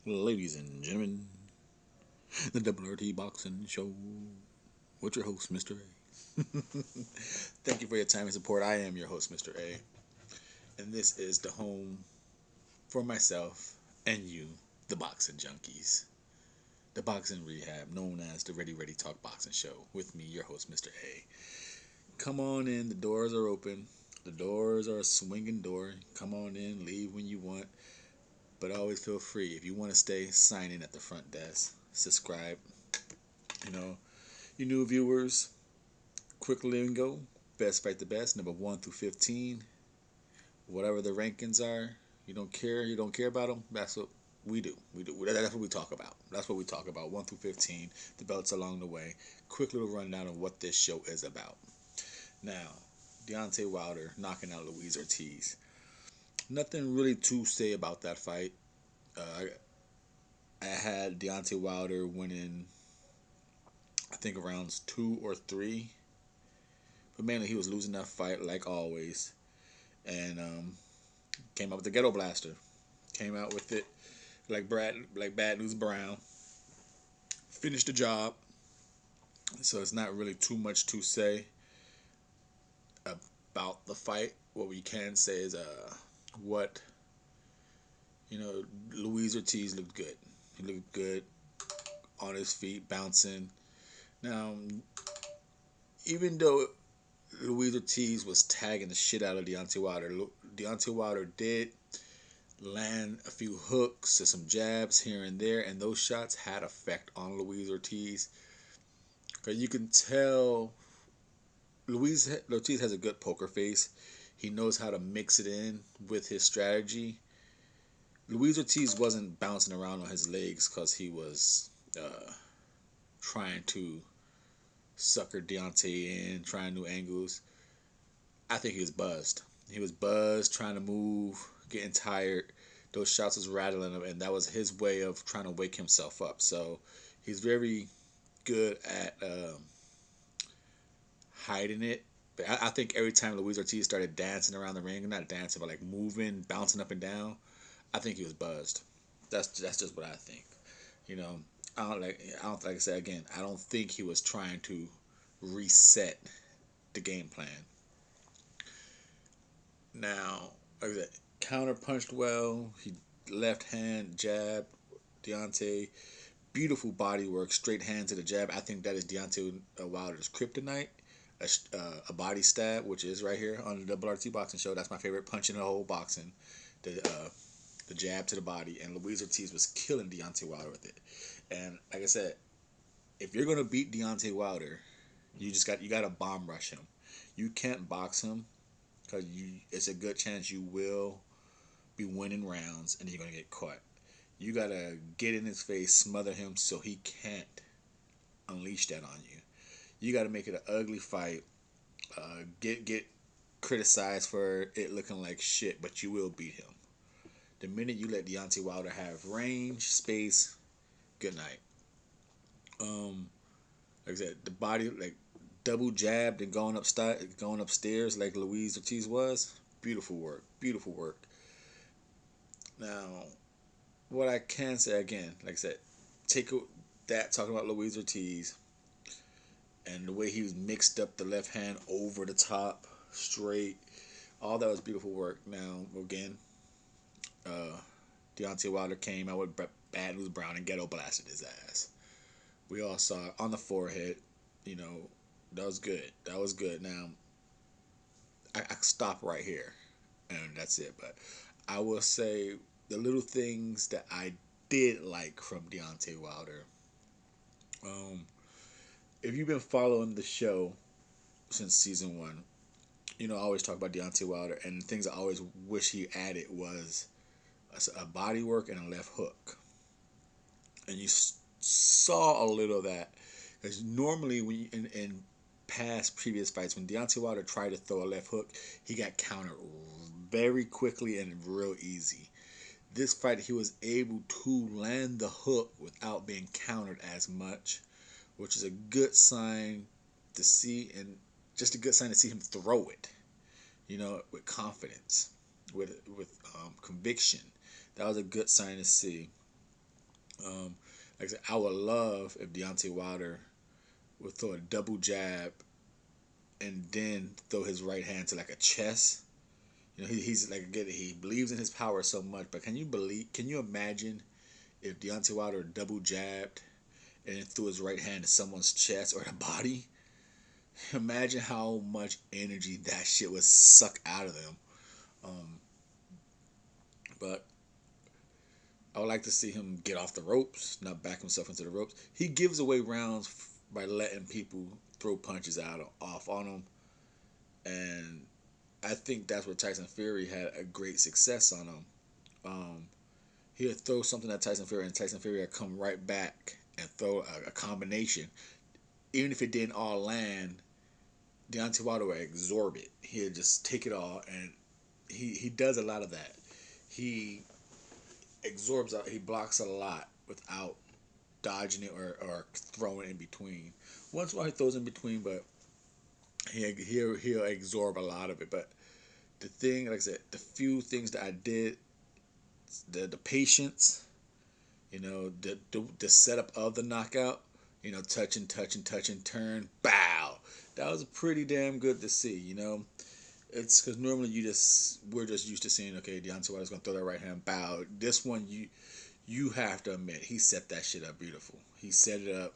Ladies and gentlemen, the WRT Boxing Show with your host, Mr. A. Thank you for your time and support. I am your host, Mr. A. And this is the home for myself and you, the boxing junkies. The boxing rehab, known as the Ready Ready Talk Boxing Show, with me, your host, Mr. A. Come on in, the doors are open. The doors are a swinging door. Come on in, leave when you want. But always feel free. If you want to stay, sign in at the front desk. Subscribe. You know, you new viewers, quick lingo, best fight the best, number 1 through 15. Whatever the rankings are, you don't care. You don't care about them. That's what we do. We do. That's what we talk about. That's what we talk about. 1 through 15. The belts along the way. Quick little rundown of what this show is about. Now, Deontay Wilder knocking out Luis Ortiz. Nothing really to say about that fight. I had Deontay Wilder winning, I think, rounds 2 or 3. But mainly he was losing that fight like always. And came out with the ghetto blaster. Came out with it like Bad News Brown. Finished the job. So it's not really too much to say about the fight. What we can say is what Luis Ortiz looked good. He looked good on his feet, bouncing. Now, even though Luis Ortiz was tagging the shit out of Deontay Wilder did land a few hooks and some jabs here and there, and those shots had effect on Luis Ortiz. Because you can tell Luis Ortiz has a good poker face. He knows how to mix it in with his strategy. Luis Ortiz wasn't bouncing around on his legs because he was trying to sucker Deontay in, trying new angles. I think he was buzzed. He was buzzed, trying to move, getting tired. Those shots was rattling him, and that was his way of trying to wake himself up. So he's very good at hiding it. But I think every time Luis Ortiz started dancing around the ring, not dancing, but like moving, bouncing up and down, I think he was buzzed. That's just what I think. You know, I don't like I said again. I don't think he was trying to reset the game plan. Now, like I said, counter punched well. He left hand jab, Deontay. Beautiful body work, straight hand to the jab. I think that is Deontay Wilder's kryptonite. A body stab, which is right here on the WRT Boxing Show. That's my favorite punch in the whole boxing. The jab to the body, and Luis Ortiz was killing Deontay Wilder with it. And like I said, if you're gonna beat Deontay Wilder, you got to bomb rush him. You can't box him because it's a good chance you will be winning rounds and you're gonna get caught. You gotta get in his face, smother him so he can't unleash that on you. You gotta make it an ugly fight. Get criticized for it looking like shit, but you will beat him. The minute you let Deontay Wilder have range, space, good night. Um, like I said, the body like double jabbed and going upstairs like Luis Ortiz was. Beautiful work, beautiful work. Now, what I can say again, like I said, take that talking about Luis Ortiz and the way he was mixed up the left hand over the top, straight. All that was beautiful work. Now, again, uh, Deontay Wilder came out with Bad News Brown and ghetto blasted his ass. We all saw it on the forehead. You know, that was good. That was good. Now, I stop right here, and that's it. But I will say the little things that I did like from Deontay Wilder. Um, if you've been following the show since season 1, you know I always talk about Deontay Wilder, and the things I always wish he added was a body work and a left hook. And you saw a little of that because normally when in past previous fights when Deontay Wilder tried to throw a left hook, he got countered very quickly and real easy. This fight he was able to land the hook without being countered as much, which is a good sign to see, and just a good sign to see him throw it, with confidence, with conviction. That was a good sign to see. Um, like I said, I would love if Deontay Wilder would throw a double jab and then throw his right hand to like a chest. You know, he's like, again, he believes in his power so much. But can you imagine if Deontay Wilder double jabbed and then threw his right hand to someone's chest or the body? Imagine how much energy that shit would suck out of them. Um, but I would like to see him get off the ropes, not back himself into the ropes. He gives away rounds by letting people throw punches off on him, and I think that's where Tyson Fury had a great success on him. Um, he'd throw something at Tyson Fury, and Tyson Fury would come right back and throw a combination. Even if it didn't all land, Deontay Wilder would absorb it. He'd just take it all, and he does a lot of that. He absorbs out. He blocks a lot without dodging it or throwing it in between. Once in a while he throws in between, but he'll absorb a lot of it. But the thing, like I said, the few things that I did, the patience, you know, the setup of the knockout, you know, touching, turn, bow. That was pretty damn good to see. You know, it's because normally we're just used to seeing, okay, Deontay Wilder's gonna throw that right hand, bow. This one you have to admit he set that shit up beautiful. He set it up.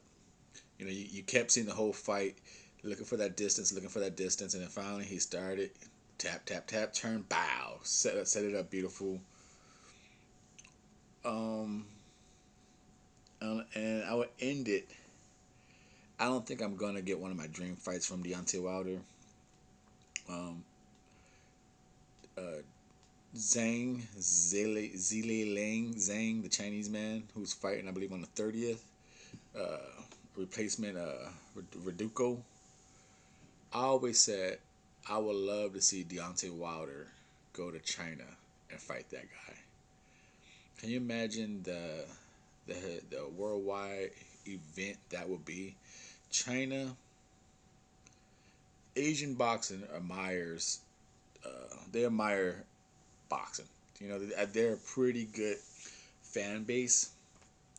You know, you kept seeing the whole fight, looking for that distance, and then finally he started tap, tap, tap, turn, bow, set it up beautiful. Um, and I would end it. I don't think I'm gonna get one of my dream fights from Deontay Wilder. Um, uh, Zhang, the Chinese man who's fighting, I believe, on the 30th. Uh, replacement, Reduco. I always said I would love to see Deontay Wilder go to China and fight that guy. Can you imagine the worldwide event that would be? China, Asian boxing admires. They admire boxing. You know, they're a pretty good fan base.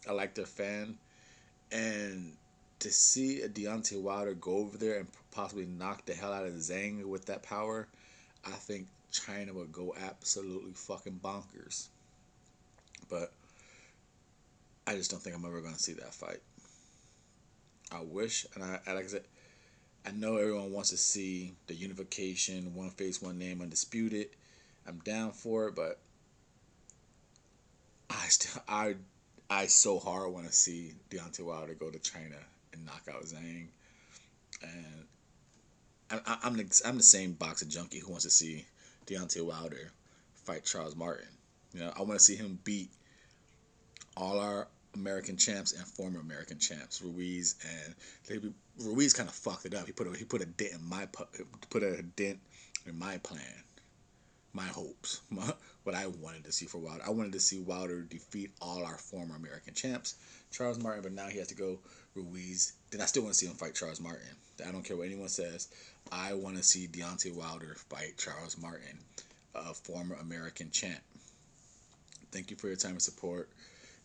I like their fan, and to see a Deontay Wilder go over there and possibly knock the hell out of Zhang with that power, I think China would go absolutely fucking bonkers. But I just don't think I'm ever going to see that fight. I wish, and like I said, I know everyone wants to see the unification, one face, one name, undisputed. I'm down for it, but I still, I so hard want to see Deontay Wilder go to China and knock out Zhang. And I'm the same boxing junkie who wants to see Deontay Wilder fight Charles Martin. You know, I want to see him beat all our American champs and former American champs, Ruiz, and Ruiz kind of fucked it up. He put a dent in my plan, my hopes, what I wanted to see for Wilder. I wanted to see Wilder defeat all our former American champs, Charles Martin, but now he has to go Ruiz. Then I still want to see him fight Charles Martin. I don't care what anyone says. I want to see Deontay Wilder fight Charles Martin, a former American champ. Thank you for your time and support.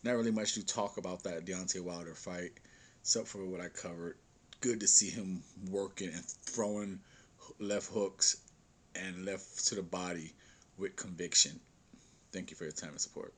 Not really much to talk about that Deontay Wilder fight, except for what I covered. Good to see him working and throwing left hooks and left to the body with conviction. Thank you for your time and support.